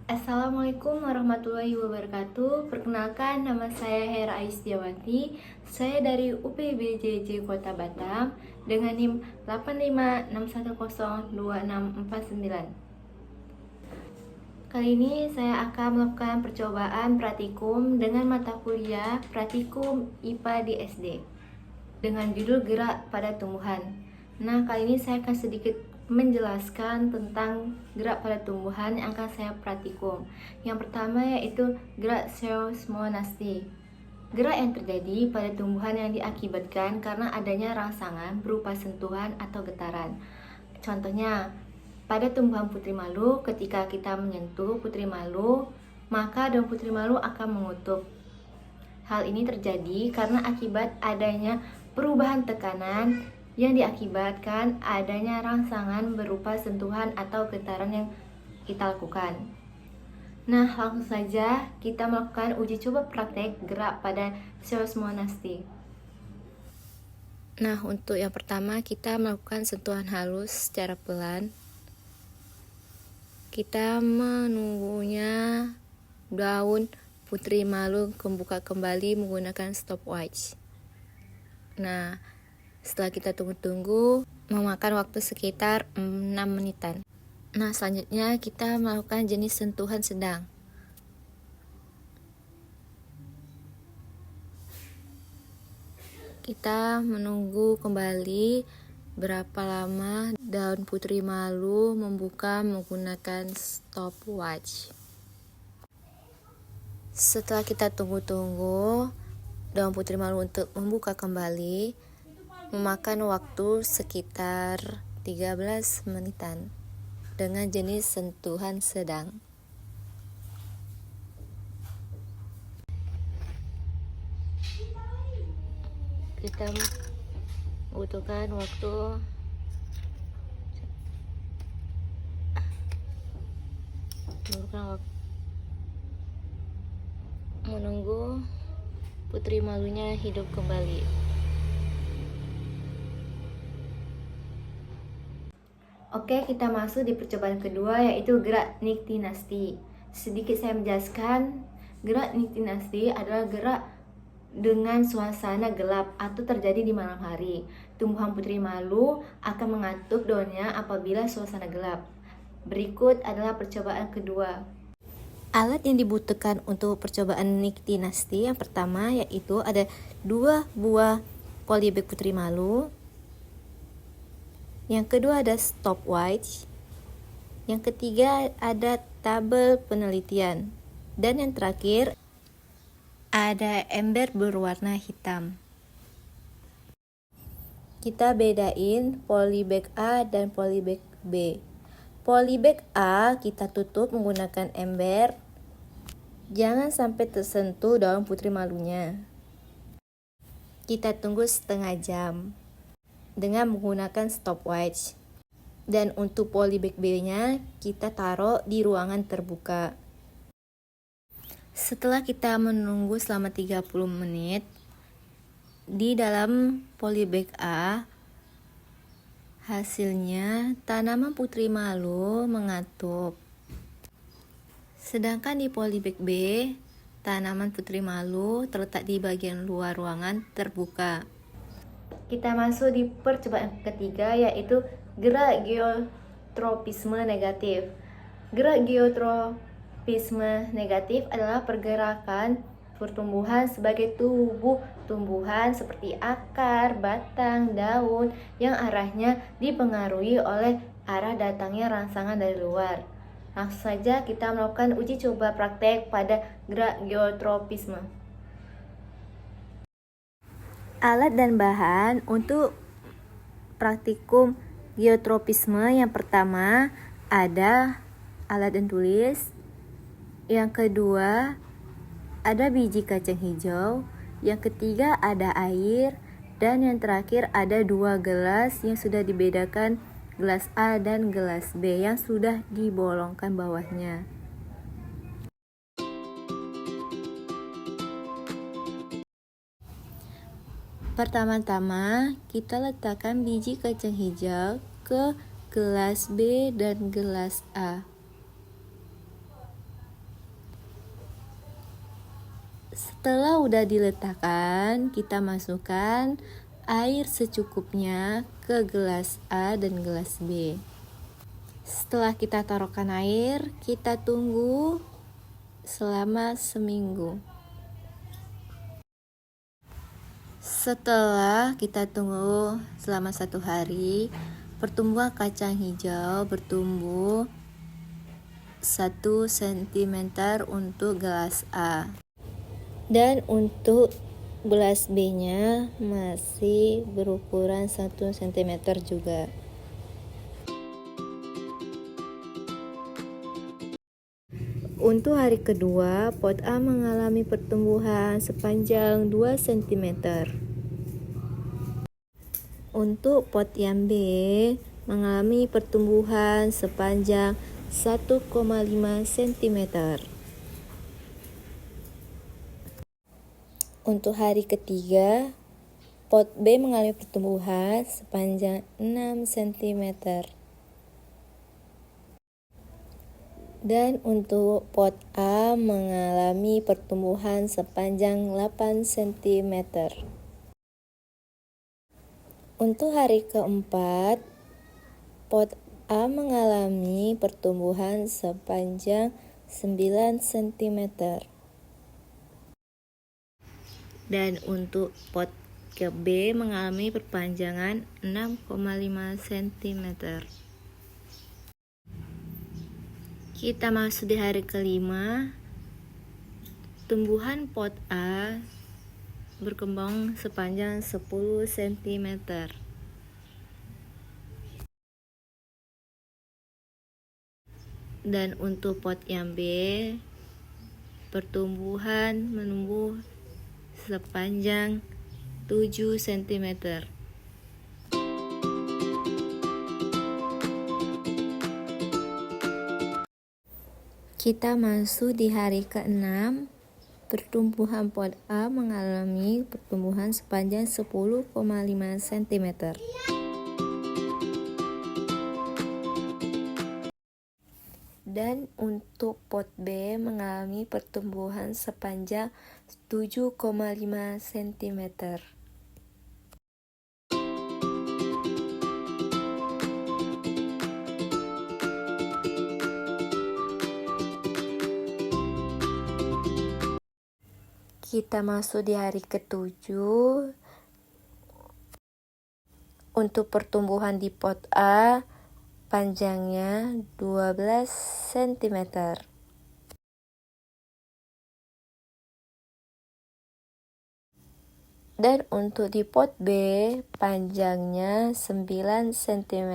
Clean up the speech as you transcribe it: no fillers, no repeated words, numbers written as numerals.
Assalamualaikum warahmatullahi wabarakatuh. Perkenalkan, nama saya Hera Aistiawati. Saya dari UPBJJ Kota Batam dengan NIM 85610264 Kali ini saya akan melakukan percobaan praktikum dengan mata kuliah Praktikum IPA di SD dengan judul Gerak pada Tumbuhan. Nah, kali ini saya akan sedikit menjelaskan tentang gerak pada tumbuhan yang akan saya praktikum. Yang pertama yaitu gerak seosmonasti. Gerak yang terjadi pada tumbuhan yang diakibatkan karena adanya rangsangan berupa sentuhan atau getaran. Contohnya, pada tumbuhan putri malu, ketika kita menyentuh putri malu, maka daun putri malu akan mengutup. Hal ini terjadi karena akibat adanya perubahan tekanan yang diakibatkan adanya rangsangan berupa sentuhan atau getaran yang kita lakukan. Nah, langsung saja kita melakukan uji coba praktek gerak pada seosmonasti. Nah, untuk yang pertama kita melakukan sentuhan halus secara pelan. Kita menunggunya daun putri malu membuka kembali menggunakan stopwatch. Nah, setelah kita tunggu-tunggu, memakan waktu sekitar 6 menitan. Nah, selanjutnya kita melakukan jenis sentuhan sedang. Kita menunggu kembali berapa lama daun putri malu membuka menggunakan stopwatch. Setelah kita tunggu-tunggu daun putri malu untuk membuka kembali, memakan waktu sekitar 13 menitan dengan jenis sentuhan sedang. Kita membutuhkan waktu menunggu putri malunya hidup kembali. Oke, kita masuk di percobaan kedua yaitu gerak niktinasti. Sedikit saya menjelaskan, gerak niktinasti adalah gerak dengan suasana gelap atau terjadi di malam hari. Tumbuhan putri malu akan mengatup daunnya apabila suasana gelap. Berikut adalah percobaan kedua. Alat yang dibutuhkan untuk percobaan niktinasti yang pertama yaitu ada 2 buah polybag putri malu. Yang kedua ada stopwatch. Yang ketiga ada tabel penelitian. Dan yang terakhir ada ember berwarna hitam. Kita bedain polybag A dan polybag B. Polybag A kita tutup menggunakan ember. Jangan sampai tersentuh daun putri malunya. Kita tunggu setengah jam dengan menggunakan stopwatch. Dan untuk polybag B-nya kita taruh di ruangan terbuka. Setelah kita menunggu selama 30 menit, di dalam polybag A hasilnya tanaman putri malu mengatup. Sedangkan di polybag B, tanaman putri malu terletak di bagian luar ruangan terbuka. Kita masuk di percobaan ketiga yaitu gerak geotropisme negatif. Gerak geotropisme negatif adalah pergerakan pertumbuhan sebagai tubuh tumbuhan seperti akar, batang, daun yang arahnya dipengaruhi oleh arah datangnya rangsangan dari luar. Langsung saja kita melakukan uji coba praktek pada gerak geotropisme. Alat dan bahan untuk praktikum geotropisme yang pertama ada alat dan tulis. Yang kedua ada biji kacang hijau. Yang ketiga ada air. Dan yang terakhir ada 2 gelas yang sudah dibedakan, gelas A dan gelas B yang sudah dibolongkan bawahnya. Pertama-tama kita letakkan biji kacang hijau ke gelas B dan gelas A. Setelah udah diletakkan, kita masukkan air secukupnya ke gelas A dan gelas B. Setelah kita taruhkan air, kita tunggu selama seminggu. Setelah kita tunggu selama 1 hari, pertumbuhan kacang hijau bertumbuh 1 cm untuk gelas A. Dan untuk gelas B-nya masih berukuran 1 cm juga. Untuk hari kedua, pot A mengalami pertumbuhan sepanjang 2 cm. Untuk pot yang B mengalami pertumbuhan sepanjang 1,5 cm. Untuk hari ketiga, pot B mengalami pertumbuhan sepanjang 6 cm. Dan untuk pot A mengalami pertumbuhan sepanjang 8 cm. Untuk hari keempat, pot A mengalami pertumbuhan sepanjang 9 cm. Dan untuk pot ke B mengalami perpanjangan 6,5 cm. Kita masuk di hari kelima. Tumbuhan pot A berkembang sepanjang 10 cm. Dan untuk pot yang B, pertumbuhan menumbuh sepanjang 7 cm. Kita masuk di hari ke-6. Pertumbuhan pot A mengalami pertumbuhan sepanjang 10,5 cm. Dan untuk pot B mengalami pertumbuhan sepanjang 7,5 cm. Kita masuk di hari ke-7. Untuk pertumbuhan di pot A, panjangnya 12 cm. Dan untuk di pot B, panjangnya 9 cm.